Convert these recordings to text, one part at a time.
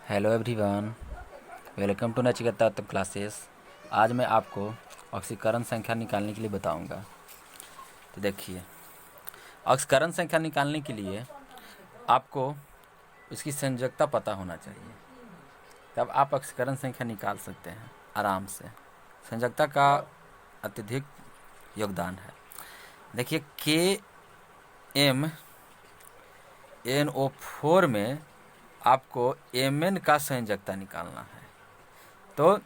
Hello everyone, welcome to Nachiketa Uttam classes. आज मैं आपको ऑक्सीकरण संख्या निकालने के लिए बताऊंगा। तो देखिए, ऑक्सीकरण संख्या निकालने के लिए आपको इसकी संयोजकता पता होना चाहिए, तब आप ऑक्सीकरण संख्या निकाल सकते हैं आराम से। संयोजकता का अत्यधिक योगदान है। देखिए, KMnO4 में आपको Mn का संयोजकता निकालना है। तो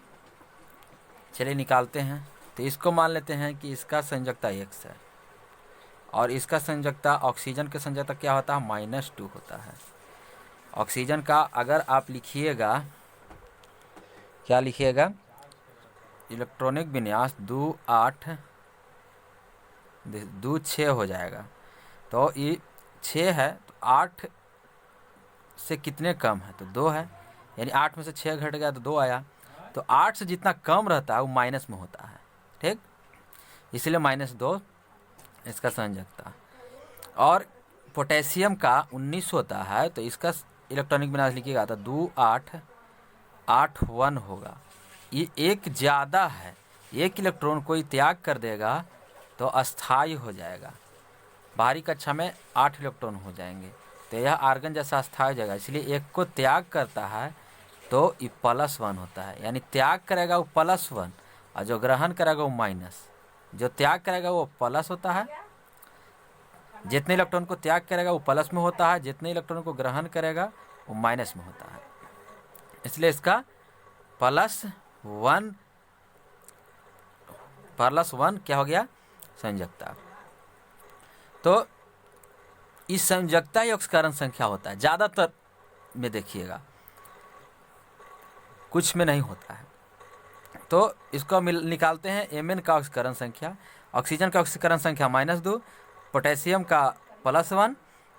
चलिए निकालते हैं। तो इसको मान लेते हैं कि इसका संयोजकता x है और इसका संयोजकता ऑक्सीजन के संयोजकता क्या होता है, -2 होता है। ऑक्सीजन का अगर आप लिखिएगा, क्या लिखिएगा, इलेक्ट्रॉनिक विन्यास 2 6 हो जाएगा। तो ये 6 है, तो 8 से कितने कम है, तो 2 है, यानी 8 में से 6 घट गया तो 2 आया। तो 8 से जितना कम रहता है वो माइनस में होता है, ठीक, इसलिए -2 इसका संयोजकता। और पोटेशियम का 19 होता है, तो इसका इलेक्ट्रॉनिक विन्यास लिखिएगा तो 2 8 8 1 होगा। ये एक ज़्यादा है, एक इलेक्ट्रॉन कोई त्याग कर देगा तो अस्थायी हो जाएगा। बाहरी कक्षा में 8 इलेक्ट्रॉन हो जाएंगे, तो यह आर्गन जैसा अस्थायी हो जाएगा। इसलिए एक को त्याग करता है तो ये +1 होता है, यानी त्याग करेगा वो +1 और जो ग्रहण करेगा वो माइनस। जो त्याग करेगा वो प्लस होता है, जितने इलेक्ट्रॉन को त्याग करेगा वो प्लस में होता है, जितने इलेक्ट्रॉन को ग्रहण करेगा वो माइनस में होता है। इसलिए इसका +1 क्या हो गया, संयोजकता। तो इस संयोजकता ही ऑक्सीकरण संख्या होता है। ज़्यादातर में देखिएगा, कुछ में नहीं होता है। तो इसको निकालते हैं। Mn का ऑक्सीकरण संख्या, ऑक्सीजन का ऑक्सीकरण संख्या -2, पोटेशियम का +1,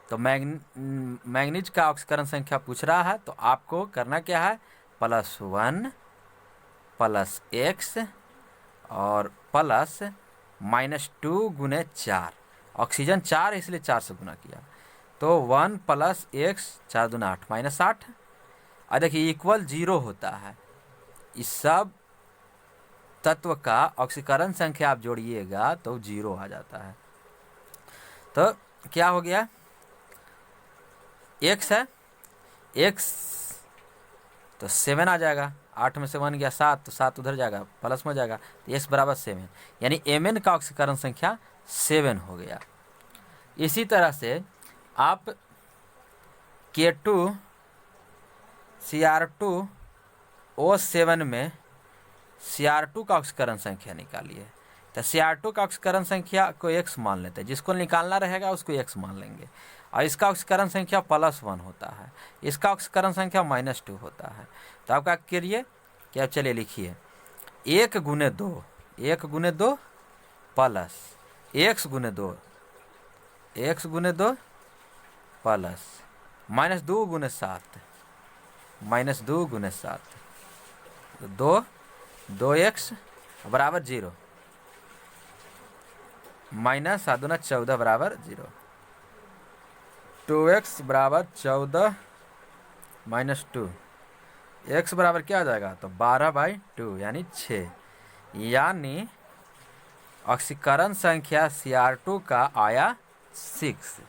तो मैग्नीज का ऑक्सीकरण संख्या पूछ रहा है, तो आपको करना क्या है, +1 +x और +-2 गुने 4। ऑक्सीजन 4 है इसलिए 4 से गुना किया, तो 1 + x 4 दूना 8 -8। और देखिए इक्वल 0 होता है। इस सब तत्व का ऑक्सीकरण संख्या आप जोड़िएगा तो 0 आ जाता है। तो क्या हो गया, x है, x तो 7 आ जाएगा, 8 में से 1 गया 7, तो 7 उधर जाएगा, प्लस में जाएगा, तो x = 7, यानी Mn का ऑक्सीकरण संख्या 7 हो गया। इसी तरह से आप Cr2O7 में Cr2 का ऑक्सीकरण संख्या निकालिए। तो Cr2 का ऑक्सीकरण संख्या को x मान लेते हैं, जिसको निकालना रहेगा उसको x मान लेंगे। और इसका ऑक्सीकरण संख्या +1 होता है, इसका ऑक्सीकरण संख्या -2 होता है। तो आप क्या करिए, क्या, चलिए लिखिए 1 गुने 2 प्लस x गुने 2 प्लस -2 गुने 7 तो 2x = 0, -7 दूना 14 = 0, 2x = 14 -2, x बराबर क्या आ जाएगा, तो 12/2 यानी 6, यानी ऑक्सीकरण संख्या Cr2 का आया 6।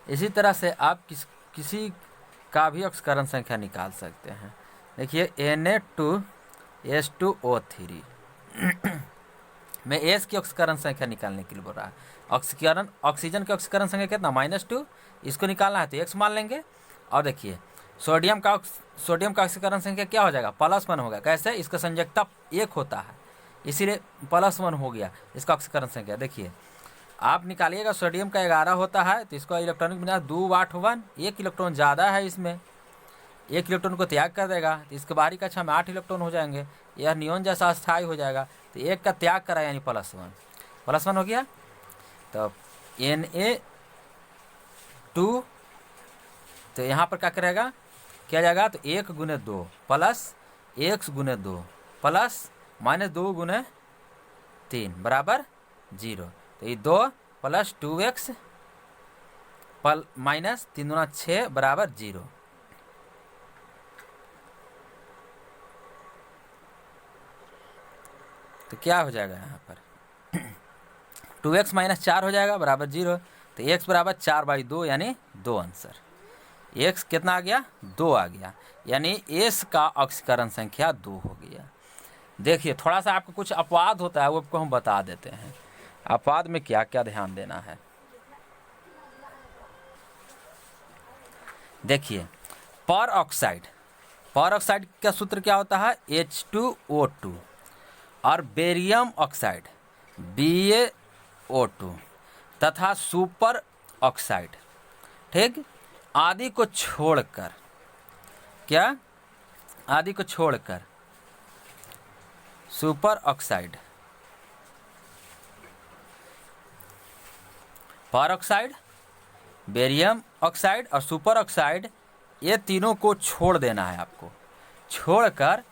इसी तरह से आप किसी का भी ऑक्सीकरण संख्या निकाल सकते हैं। देखिए Na2H2O3 में S की ऑक्सीकरण संख्या निकालने के लिए बोल रहा है। ऑक्सीजन की ऑक्सीकरण संख्या कितना, -2, इसको निकालना है तो x मान लेंगे। और देखिए सोडियम का ऑक्सीकरण संख्या क्या हो जाएगा, +1 होगा। कैसे, इसका संयोजकता 1 होता है, इसीलिए +1 हो गया इसका ऑक्सीकरण संख्या। देखिए आप निकालिएगा, सोडियम का 11 होता है, तो इसका इलेक्ट्रॉनिक विन्यास 2 8 1, एक इलेक्ट्रॉन ज़्यादा है, इसमें एक इलेक्ट्रॉन को त्याग कर देगा, तो इसके बाहरी कक्षा में 8 इलेक्ट्रॉन हो जाएंगे, यह नियोन जैसा अस्थायी हो जाएगा। तो एक का त्याग करा यानी +1 हो गया। तो Na2, तो यहाँ पर क्या करेगा, क्या जाएगा, तो 1 गुने 2 प्लस x गुने 2 प्लस -2 गुने 3 = 0। तो ये 2 + 2x -3 दूना 6 = 0। तो क्या हो जाएगा यहाँ पर 2x माइनस 4 हो जाएगा बराबर 0। तो x बराबर 4/2 यानी 2 आंसर। x कितना आ गया 2 आ गया, यानी s का ऑक्सीकरण संख्या 2 हो गया। देखिए थोड़ा सा आपको कुछ अपवाद होता है वो आपको हम बता देते हैं, अपवाद में क्या क्या ध्यान देना है। देखिए पर ऑक्साइड का सूत्र क्या होता है H2O2 और बेरियम ऑक्साइड BaO2 तथा सुपर ऑक्साइड, ठीक, आदि को छोड़कर, क्या आदि को छोड़कर सुपर ऑक्साइड, पर ऑक्साइड, बेरियम ऑक्साइड और सुपर ऑक्साइड, ये तीनों को छोड़ देना है आपको। छोड़कर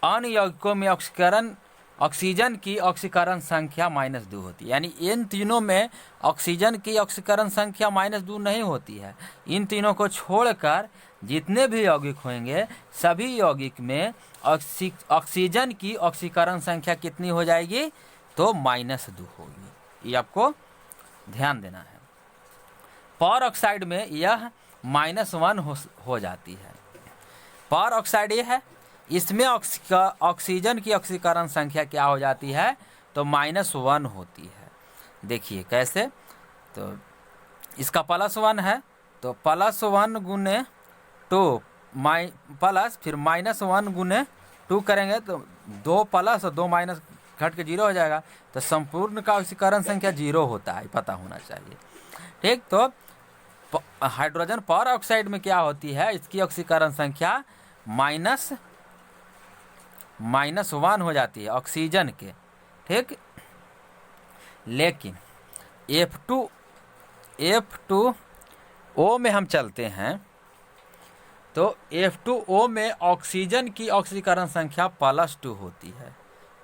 अन्य यौगिकों में ऑक्सीजन की ऑक्सीकरण संख्या -2 होती है, यानी इन तीनों में ऑक्सीजन की ऑक्सीकरण संख्या -2 नहीं होती है। इन तीनों को छोड़कर जितने भी यौगिक होंगे सभी यौगिक में ऑक्सीजन की ऑक्सीकरण संख्या कितनी हो जाएगी, तो -2 होगी। ये आपको ध्यान देना है। पर ऑक्साइड में यह -1 हो जाती है। पर ऑक्साइड ये है, इसमें ऑक्सीजन की ऑक्सीकरण संख्या क्या हो जाती है, तो -1 होती है। देखिए कैसे, तो इसका +1 है तो +1 गुने 2 प्लस फिर -1 गुने 2 करेंगे तो 2 प्लस और 2 माइनस घट के 0 हो जाएगा। तो संपूर्ण का ऑक्सीकरण संख्या 0 होता है, पता होना चाहिए, ठीक। तो हाइड्रोजन पर ऑक्साइड में क्या होती है, इसकी ऑक्सीकरण संख्या -1 हो जाती है ऑक्सीजन के, ठीक। लेकिन F2O में हम चलते हैं तो F2O में ऑक्सीजन की ऑक्सीकरण संख्या +2 होती है।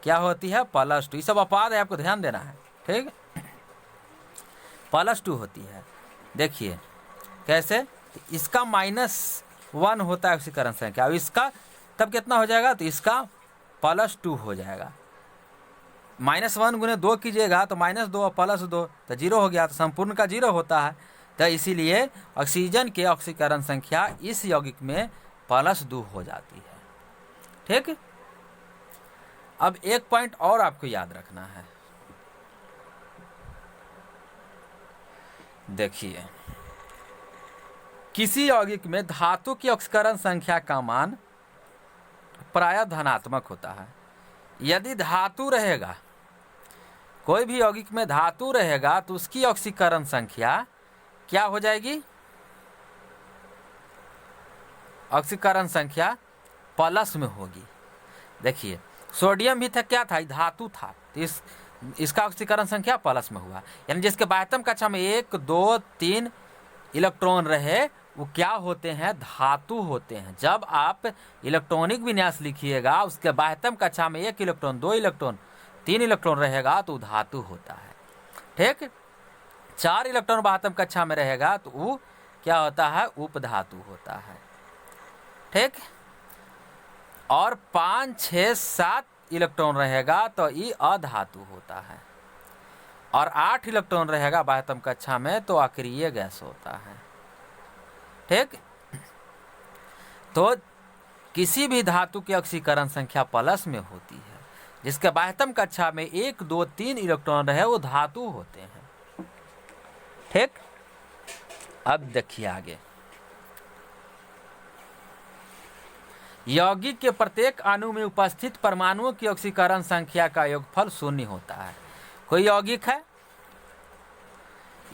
क्या होती है, +2। ये सब अपवाद है, आपको ध्यान देना है, ठीक। +2 होती है। देखिए कैसे, इसका -1 होता है ऑक्सीकरण संख्या, अब इसका तब कितना हो जाएगा, तो इसका +2 हो जाएगा। -1 गुने 2 कीजिएगा तो -2 और +2 तो 0 हो गया, तो संपूर्ण का 0 होता है। तो इसीलिए ऑक्सीजन के ऑक्सीकरण संख्या इस यौगिक में +2 हो जाती है, ठीक। अब एक पॉइंट और आपको याद रखना है। देखिए किसी यौगिक में धातु की ऑक्सीकरण संख्या का मान प्रायः धनात्मक होता है। यदि धातु रहेगा, कोई भी यौगिक में धातु रहेगा तो उसकी ऑक्सीकरण संख्या क्या हो जाएगी, ऑक्सीकरण संख्या प्लस में होगी। देखिए सोडियम भी था, क्या था, धातु था, तो इसका ऑक्सीकरण संख्या प्लस में हुआ, यानी जिसके बाह्यतम कक्षा में 1, 2, 3 इलेक्ट्रॉन रहे वो क्या होते हैं, धातु होते हैं। जब आप इलेक्ट्रॉनिक विन्यास लिखिएगा उसके बाह्यतम कक्षा में 1 इलेक्ट्रॉन, 2 इलेक्ट्रॉन, 3 इलेक्ट्रॉन रहेगा तो धातु होता है, ठीक। 4 इलेक्ट्रॉन बाह्यतम कक्षा में रहेगा तो वो क्या होता है, उपधातु होता है, ठीक। और 5, 6, 7 इलेक्ट्रॉन रहेगा तो ये अधातु होता है। और 8 इलेक्ट्रॉन रहेगा बाह्यतम कक्षा में तो अक्रिय गैस होता है, ठीक। तो किसी भी धातु की ऑक्सीकरण संख्या प्लस में होती है, जिसके बाह्यतम कक्षा में 1, 2, 3 इलेक्ट्रॉन रहे वो धातु होते हैं, ठीक। अब देखिए आगे, यौगिक के प्रत्येक अणु में उपस्थित परमाणुओं की ऑक्सीकरण संख्या का योगफल 0 होता है। कोई यौगिक है,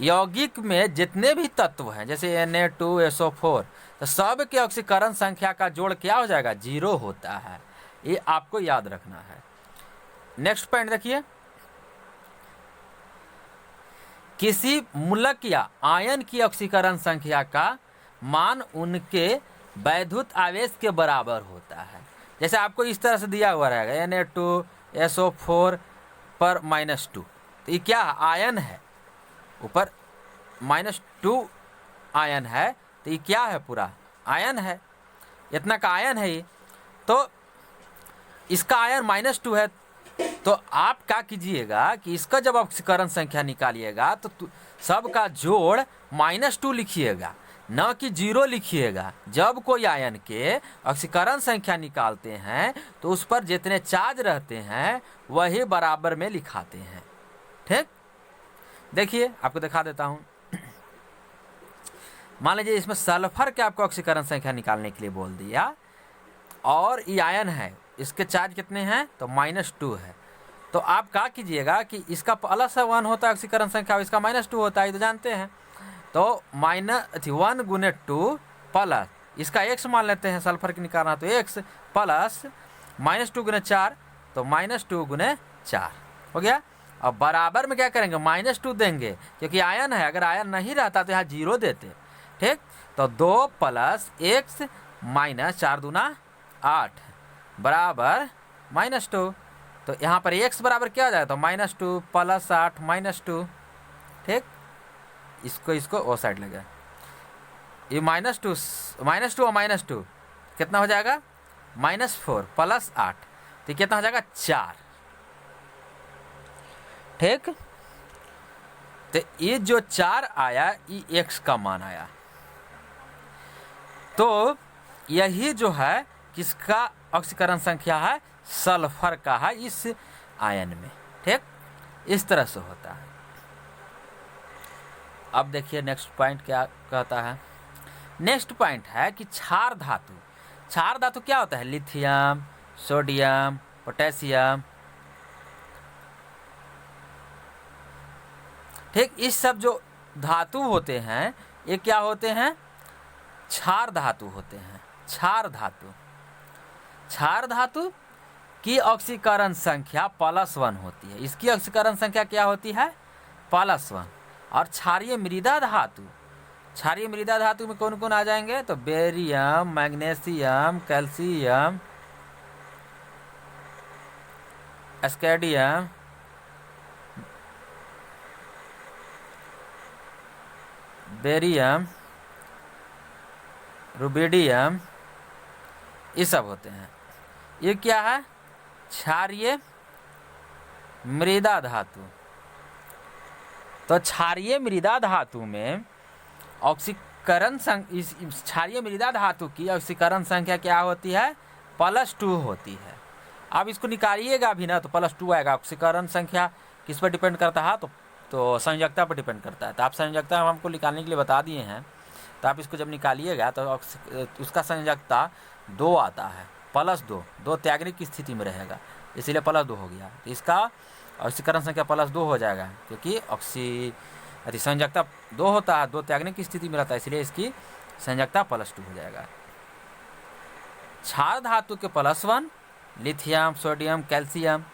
यौगिक में जितने भी तत्व हैं जैसे Na2SO4 तो सब के ऑक्सीकरण संख्या का जोड़ क्या हो जाएगा, 0 होता है। ये आपको याद रखना है। नेक्स्ट पॉइंट देखिए, किसी मूलक या आयन की ऑक्सीकरण संख्या का मान उनके वैद्युत आवेश के बराबर होता है। जैसे आपको इस तरह से दिया हुआ रहेगा Na2SO4 पर -2, तो ये क्या आयन है, ऊपर -2 आयन है, तो ये क्या है, पूरा आयन है, इतना का आयन है ये। तो इसका आयन -2 है तो आप क्या कीजिएगा कि इसका जब ऑक्सीकरण संख्या निकालिएगा तो सबका जोड़ -2 लिखिएगा, न कि 0 लिखिएगा। जब कोई आयन के ऑक्सीकरण संख्या निकालते हैं तो उस पर जितने चार्ज रहते हैं वही बराबर में लिखाते हैं। ठीक, देखिए आपको दिखा देता हूं। मान लीजिए इसमें सल्फर के आपको ऑक्सीकरण संख्या निकालने के लिए बोल दिया, और ये आयन है, इसके चार्ज कितने हैं तो -2 है। तो आप क्या कीजिएगा कि इसका +1 होता है ऑक्सीकरण संख्या, इसका -2 होता है, तो जानते हैं। तो -1 × 2 प्लस इसका x मान लेते हैं, सल्फर की निकालना तो x प्लस -2 × 4 तो -2 × 4 हो गया। अब बराबर में क्या करेंगे, -2 देंगे, क्योंकि आयन है, अगर आयन नहीं रहता तो यहाँ 0 देते। ठीक, तो 2 + x - 4 दूना 8 बराबर -2। तो यहाँ पर x बराबर क्या हो जाएगा, तो -2 + 8 -2। ठीक, इसको वो साइड लगे, ये -2 और -2 कितना हो जाएगा, -4 + 8 तो कितना हो जाएगा 4। ठीक, तो ये जो 4 आया ये x का मान आया। तो यही जो है किसका ऑक्सीकरण संख्या है, सल्फर का है इस आयन में। ठीक, इस तरह से होता है। अब देखिए नेक्स्ट पॉइंट क्या कहता है। नेक्स्ट पॉइंट है कि क्षार धातु। क्षार धातु क्या होता है, लिथियम, सोडियम, पोटेशियम। ठीक, इस सब जो धातु होते हैं ये क्या होते हैं, क्षार धातु होते हैं। क्षार धातु, क्षार धातु की ऑक्सीकरण संख्या +1 होती है। इसकी ऑक्सीकरण संख्या क्या होती है, +1। और क्षारीय मृदा धातु, क्षारीय मृदा धातु में कौन कौन आ जाएंगे, तो बेरियम, मैग्नीशियम, कैल्शियम, एस्केडियम, बेरियम, रुबिडियम, ये सब होते हैं। ये क्या है, क्षारीय मृदा धातु। तो क्षारीय मृदा धातु में ऑक्सीकरण क्षारीय मृदा धातु की ऑक्सीकरण संख्या क्या होती है, +2 होती है। अब इसको निकालिएगा भी ना तो +2 आएगा। ऑक्सीकरण संख्या किस पर डिपेंड करता है, तो संयोजकता पर डिपेंड करता है। तो आप संयोजकता हमको निकालने के लिए बता दिए हैं, तो आप इसको जब निकालिएगा तो उसका संयोजकता 2 आता है, +2। 2 त्यागने की स्थिति में रहेगा, इसीलिए +2 हो गया। तो इसका ऑक्सीकरण संख्या +2 हो जाएगा, क्योंकि संयोजकता 2 होता है, 2 त्यागने की स्थिति में रहता है, इसलिए इसकी संयोजकता +2 हो जाएगा। क्षार धातु के +1 lithium, sodium, calcium,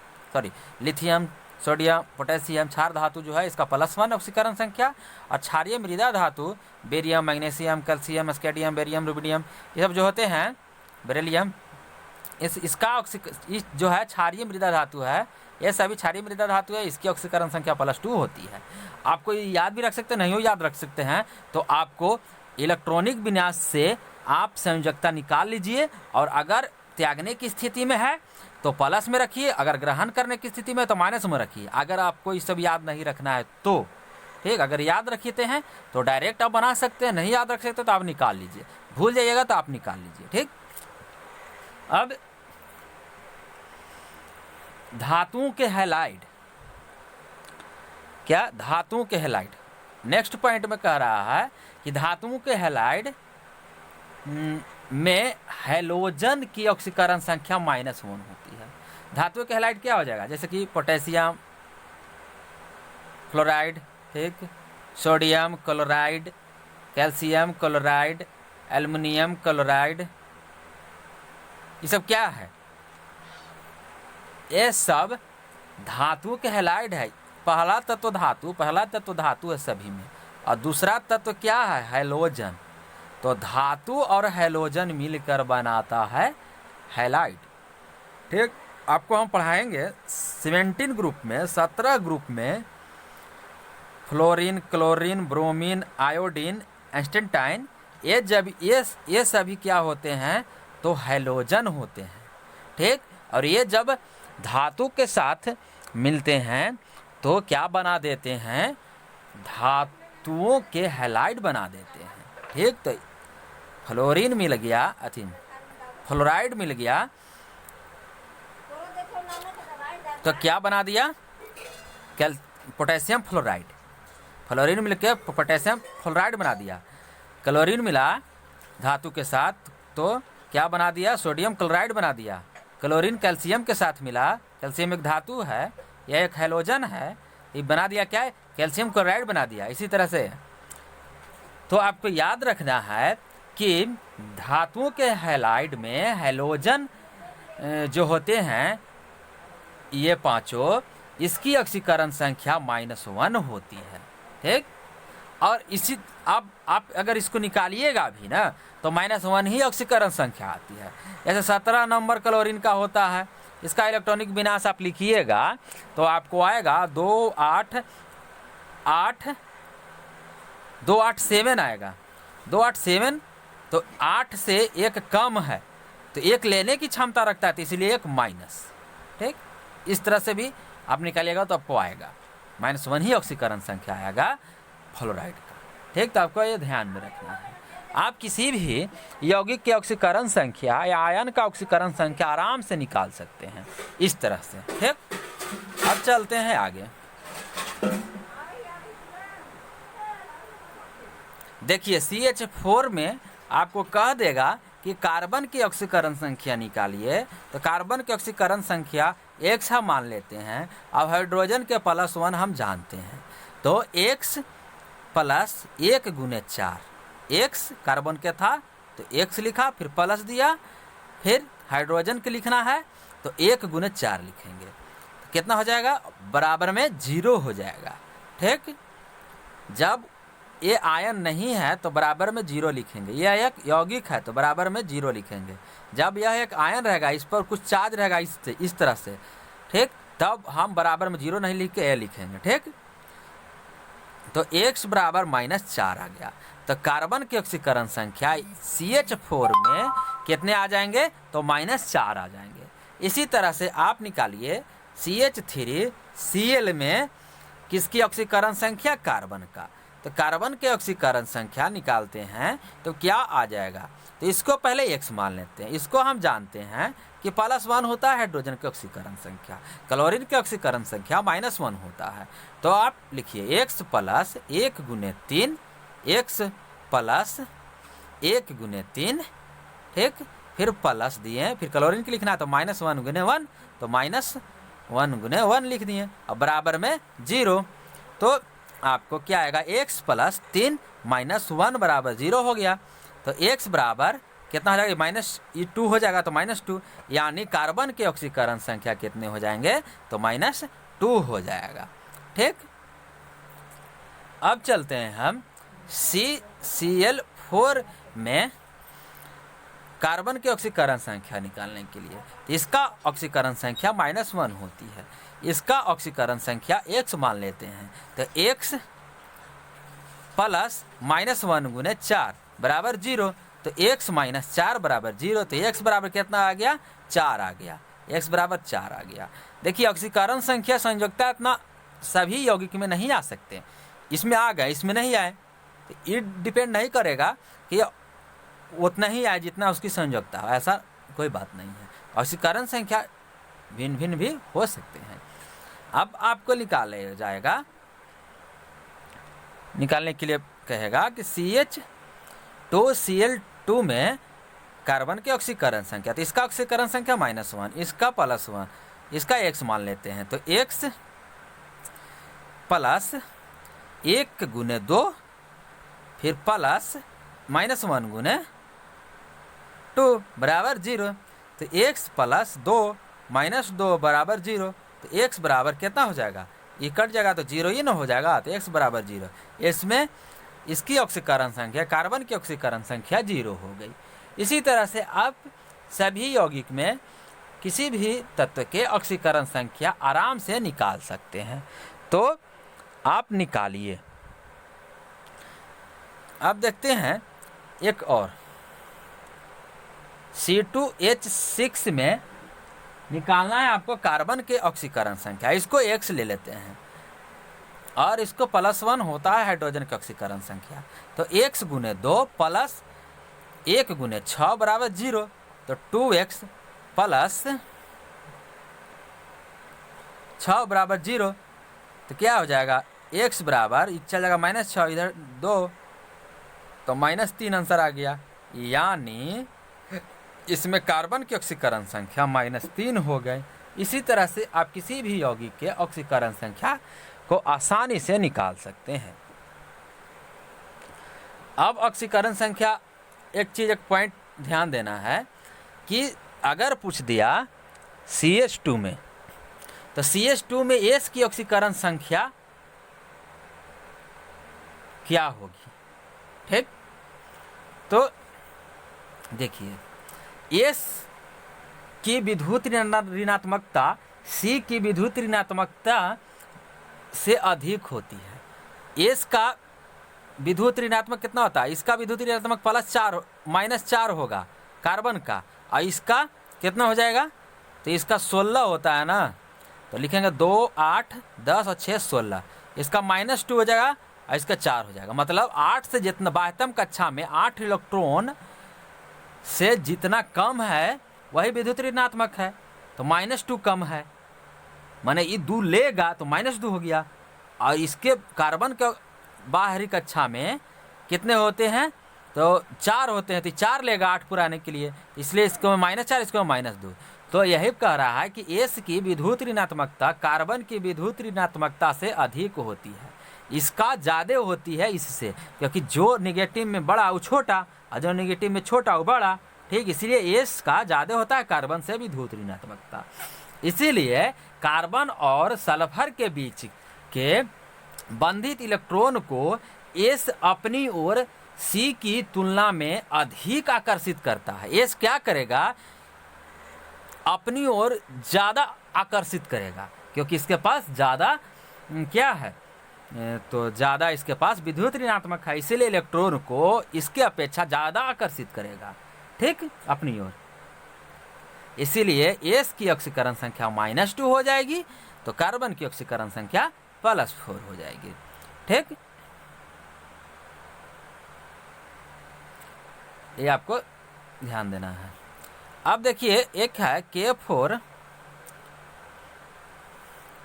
lithium, sodium, potassium, क्षार धातु जो है इसका +1 ऑक्सीकरण संख्या। और क्षारीय मृदा धातु बेरियम, मैग्नीशियम, कैल्शियम, एस्केडियम, बेरियम, रुबिडियम, ये सब जो होते हैं, बेरिलियम, इसका जो है क्षारीय मृदा धातु है, ये सभी क्षारीय मृदा धातु है, इसकी ऑक्सीकरण संख्या +2 होती है। आपको याद भी रख सकते हैं, नहीं याद रख सकते हैं तो आपको इलेक्ट्रॉनिक विन्यास से आप संयोजकता निकाल लीजिए, और अगर त्यागने की स्थिति में है तो प्लस में रखिए, अगर ग्रहण करने की स्थिति में तो माइनस में रखिए। अगर आपको ये सब याद नहीं रखना है तो ठीक, अगर याद रखते हैं तो डायरेक्ट आप बना सकते हैं, नहीं याद रख सकते तो आप निकाल लीजिए, भूल जाइएगा तो आप निकाल लीजिए। ठीक, अब धातुओं के हैलाइड, क्या धातुओं के हैलाइड, नेक्स्ट पॉइंट में कह रहा है कि धातुओं के हैलाइड में हैलोजन की ऑक्सीकरण संख्या -1 होती है। धातुओं के हैलाइड क्या हो जाएगा, जैसे कि पोटेशियम क्लोराइड, ठीक, sodium chloride, calcium chloride, aluminium chloride, ये सब क्या है, ये सब धातु के हैलाइड है। पहला तत्व धातु है सभी में, और दूसरा तत्व क्या है, हैलोजन। तो धातु और हैलोजन मिलकर बनाता है हैलाइड। ठीक, आपको हम पढ़ाएंगे 17 ग्रुप में, 17 ग्रुप में fluorine, chlorine, bromine, iodine, astatine, ये सभी क्या होते हैं, तो हैलोजन होते हैं। ठीक, और ये जब धातु के साथ मिलते हैं तो क्या बना देते हैं, धातुओं के हैलाइड बना देते हैं। ठीक, तो फ्लोरीन मिल गया, फ्लोराइड मिल गया, तो क्या बना दिया, पोटेशियम फ्लोराइड। फ्लोरीन मिल के पोटेशियम फ्लोराइड बना दिया। क्लोरीन मिला धातु के साथ तो क्या बना दिया, सोडियम क्लोराइड बना दिया। क्लोरीन कैल्शियम के साथ मिला, कैल्शियम एक धातु है, यह एक हैलोजन है, ये बना दिया क्या है, कैल्शियम क्लोराइड बना दिया। इसी तरह से तो आपको याद रखना है कि धातुओं के हैलाइड में हैलोजन जो होते हैं ये पांचों, इसकी ऑक्सीकरण संख्या -1 होती है। ठीक, और इसी आप अगर इसको निकालिएगा भी ना तो -1 ही ऑक्सीकरण संख्या आती है। जैसे 17 नंबर क्लोरीन का होता है, इसका इलेक्ट्रॉनिक विन्यास आप लिखिएगा तो आपको आएगा 287 आएगा, 287। तो 8 से 1 कम है तो 1 लेने की क्षमता रखता है, तो इसलिए 1 माइनस। ठीक, इस तरह से भी आप निकालिएगा तो आपको आएगा -1 ही ऑक्सीकरण संख्या आएगा फ्लोराइड का। ठीक, तो आपको ये ध्यान में रखना है। आप किसी भी यौगिक के ऑक्सीकरण संख्या या आयन का ऑक्सीकरण संख्या आराम से निकाल सकते हैं इस तरह से। ठीक, अब चलते हैं आगे। देखिए CH4 में आपको कह देगा कि कार्बन की ऑक्सीकरण संख्या निकालिए, तो कार्बन की ऑक्सीकरण संख्या X हम मान लेते हैं। अब हाइड्रोजन के +1 हम जानते हैं, तो X + 1 × 4, X कार्बन के था तो X लिखा, फिर प्लस दिया, फिर हाइड्रोजन के लिखना है तो 1 × 4 लिखेंगे, तो कितना हो जाएगा, बराबर में 0 हो जाएगा। ठीक, जब ये आयन नहीं है तो बराबर में 0 लिखेंगे, यह एक यौगिक है तो बराबर में 0 लिखेंगे। जब यह एक आयन रहेगा, इस पर कुछ चार्ज रहेगा इस तरह से, ठीक, तब हम बराबर में 0 नहीं लिख के ए लिखेंगे। ठीक, तो X बराबर -4 आ गया, तो कार्बन की ऑक्सीकरण संख्या CH4 में कितने आ जाएंगे, तो -4 आ जाएंगे। इसी तरह से आप निकालिए CH3Cl में किसकी ऑक्सीकरण संख्या, कार्बन का, तो कार्बन के ऑक्सीकरण संख्या निकालते हैं तो क्या आ जाएगा, तो इसको पहले X मान लेते हैं। इसको हम जानते हैं कि +1 होता है हाइड्रोजन की ऑक्सीकरण संख्या, क्लोरीन की ऑक्सीकरण संख्या -1 होता है। तो आप लिखिए X + 1 × 3, X + 1 × 3, ठीक, फिर प्लस दिए, फिर क्लोरीन की लिखना है तो -1 × 1, तो -1 × 1 लिख दिए, अब बराबर में 0। तो आपको क्या आएगा, X + 3 -1 बराबर 0 हो गया, तो X बराबर कितना हो जाएगा, -2 हो जाएगा, तो -2, यानी कार्बन के ऑक्सीकरण संख्या कितने हो जाएंगे, तो -2 हो जाएगा। ठीक, अब चलते हैं हम CCl4 में कार्बन के ऑक्सीकरण संख्या निकालने के लिए। तो इसका ऑक्सीकरण संख्या -1 होती है, इसका ऑक्सीकरण संख्या X मान लेते हैं, तो X + -1 × 4 बराबर 0, तो X - 4 बराबर 0, तो X बराबर कितना आ गया, 4 आ गया, X बराबर 4 आ गया। देखिए ऑक्सीकरण संख्या संयोजकता इतना सभी यौगिक में नहीं आ सकते, इसमें आ गए, इसमें नहीं आए, तो ये डिपेंड नहीं करेगा कि उतना ही आए जितना उसकी संयोजकता हो, ऐसा कोई बात नहीं है। ऑक्सीकरण संख्या भिन्न भिन्न भी हो सकते हैं। अब आपको निकाले जाएगा, निकालने के लिए कहेगा कि CH2Cl2 में कार्बन के ऑक्सीकरण संख्या, तो इसका ऑक्सीकरण संख्या -1, इसका +1, इसका X मान लेते हैं, तो X + 1 × 2, फिर प्लस -1 × 2 बराबर 0, तो X + 2 - 2 बराबर 0, तो X बराबर कितना हो जाएगा, ये कट जाएगा तो 0 ही ना हो जाएगा, तो X बराबर 0। इसमें इसकी ऑक्सीकरण संख्या, कार्बन की ऑक्सीकरण संख्या 0 हो गई। इसी तरह से आप सभी यौगिक में किसी भी तत्व के ऑक्सीकरण संख्या आराम से निकाल सकते हैं, तो आप निकालिए। अब देखते हैं एक और, C2H6 में निकालना है आपको कार्बन के ऑक्सीकरण संख्या, इसको x ले लेते हैं और इसको +1 होता है हाइड्रोजन के ऑक्सीकरण संख्या। तो x गुने 2 प्लस 1 गुने 6 बराबर 0, तो 2x प्लस 6 बराबर 0, तो क्या हो जाएगा x बराबर चल जाएगा -6, इधर 2, तो -3 आंसर आ गया। यानी इसमें कार्बन की ऑक्सीकरण संख्या -3 हो गए। इसी तरह से आप किसी भी यौगिक के ऑक्सीकरण संख्या को आसानी से निकाल सकते हैं। अब ऑक्सीकरण संख्या, एक पॉइंट ध्यान देना है कि अगर पूछ दिया CH2 में, तो CH2 में S की ऑक्सीकरण संख्या क्या होगी, ठीक। तो देखिए S की विद्युत ऋणात्मकता C की विद्युत ऋणात्मकता से अधिक होती है। S का विद्युत ऋणात्मक कितना होता है, इसका विद्युत ऋणात्मक -4 होगा कार्बन का, और इसका कितना हो जाएगा, तो इसका 16 होता है ना, तो लिखेंगे 2, 8, 10 और 6 16, इसका -2 हो जाएगा और इसका 4 हो जाएगा। मतलब 8 से जितना बाह्यतम कक्षा में 8 इलेक्ट्रॉन से जितना कम है वही विद्युत ऋणात्मक है, तो -2 कम है, माने ये 2 लेगा तो -2 हो गया। और इसके कार्बन के बाहरी कक्षा में कितने होते हैं, तो 4 होते हैं, तो 4 लेगा 8 पुराने के लिए, इसलिए इसको -4, इसको -2। तो यही कह रहा है कि S की विद्युत ऋणात्मकता कार्बन की विद्युत ऋणात्मकता से अधिक होती है, इसका ज़्यादा होती है इससे, क्योंकि जो नेगेटिव में बड़ा वो छोटा और जो नेगेटिव में छोटा वो बड़ा, ठीक। इसीलिए S का ज़्यादा होता है कार्बन से विद्युत ऋणात्मकता। इसीलिए कार्बन और सल्फर के बीच के बंधित इलेक्ट्रॉन को S अपनी ओर C की तुलना में अधिक आकर्षित करता है। S क्या करेगा, अपनी ओर ज़्यादा आकर्षित करेगा, क्योंकि इसके पास ज़्यादा क्या है, तो ज़्यादा इसके पास विद्युत ऋणात्मक है, इसीलिए इलेक्ट्रॉन को इसके अपेक्षा ज़्यादा आकर्षित करेगा, ठीक, अपनी ओर। इसीलिए S की ऑक्सीकरण संख्या -2 हो जाएगी, तो कार्बन की ऑक्सीकरण संख्या +4 हो जाएगी, ठीक। ये आपको ध्यान देना है। अब देखिए एक है K4,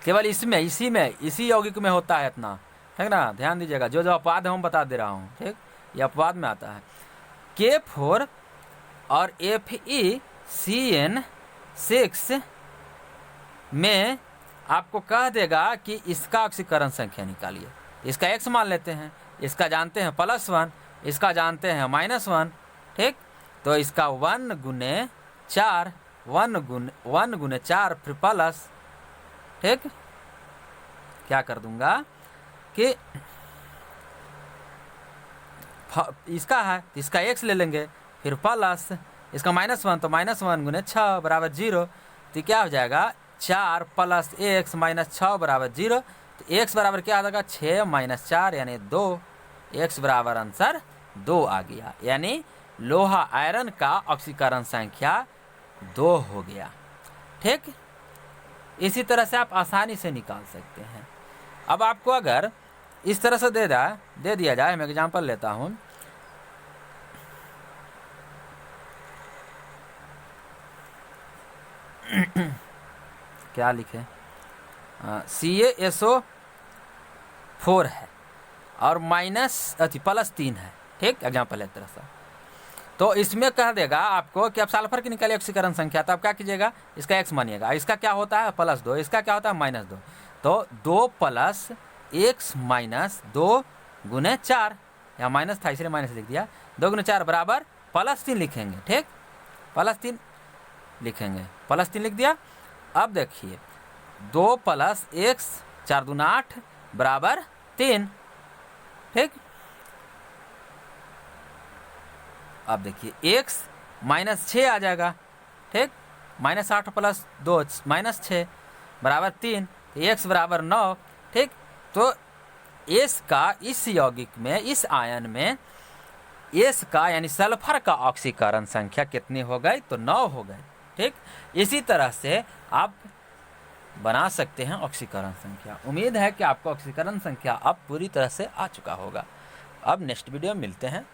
केवल इसी यौगिक में होता है इतना, ठीक ना, ध्यान दीजिएगा, जो अपवाद है हम बता दे रहा हूँ, ठीक, ये अपवाद में आता है। K4 और FeCN6 में आपको कह देगा कि इसका ऑक्सीकरण संख्या निकालिए। इसका x मान लेते हैं, इसका जानते हैं +1, इसका जानते हैं -1, ठीक। तो इसका 1 गुने 4, 1 गुने 4 फिर प्लस, ठीक, क्या कर दूंगा कि इसका है, इसका x ले लेंगे, फिर प्लस इसका -1, तो -1 गुने 6 बराबर 0, तो क्या हो जाएगा 4 + x - 6 बराबर 0, तो x बराबर क्या आ जाएगा 6 - 4 यानी 2, x बराबर आंसर 2 आ गया। यानी लोहा आयरन का ऑक्सीकरण संख्या 2 हो गया, ठीक। इसी तरह से आप आसानी से निकाल सकते हैं। अब आपको अगर इस तरह से दे दिया जाए, मैं एग्जांपल लेता हूँ, क्या लिखे, CaSO4 है और +3 है, ठीक, एग्जांपल है तरह से। तो इसमें कह देगा आपको कि आप सल्फर की निकालिए ऑक्सीकरण संख्या, तो आप क्या कीजिएगा, इसका x मानिएगा, इसका क्या होता है +2, इसका क्या होता है -2, तो 2 + x - 2 गुने 4, या माइनस था इसलिए माइनस लिख दिया, 2 गुने 4 बराबर +3 लिखेंगे, ठीक, +3 लिखेंगे, +3 लिख दिया। अब देखिए 2 + x 4 दूना 8 बराबर 3, ठीक। अब देखिए x -6 आ जाएगा, ठीक, -8 + 2 -6 बराबर 3, x बराबर 9, ठीक। तो S का इस यौगिक में, इस आयन में S का यानी सल्फर का ऑक्सीकरण संख्या कितनी हो गई, तो 9 हो गए, ठीक, इसी तरह से आप बना सकते हैं ऑक्सीकरण संख्या। उम्मीद है कि आपको ऑक्सीकरण संख्या अब पूरी तरह से आ चुका होगा। अब नेक्स्ट वीडियो में मिलते हैं।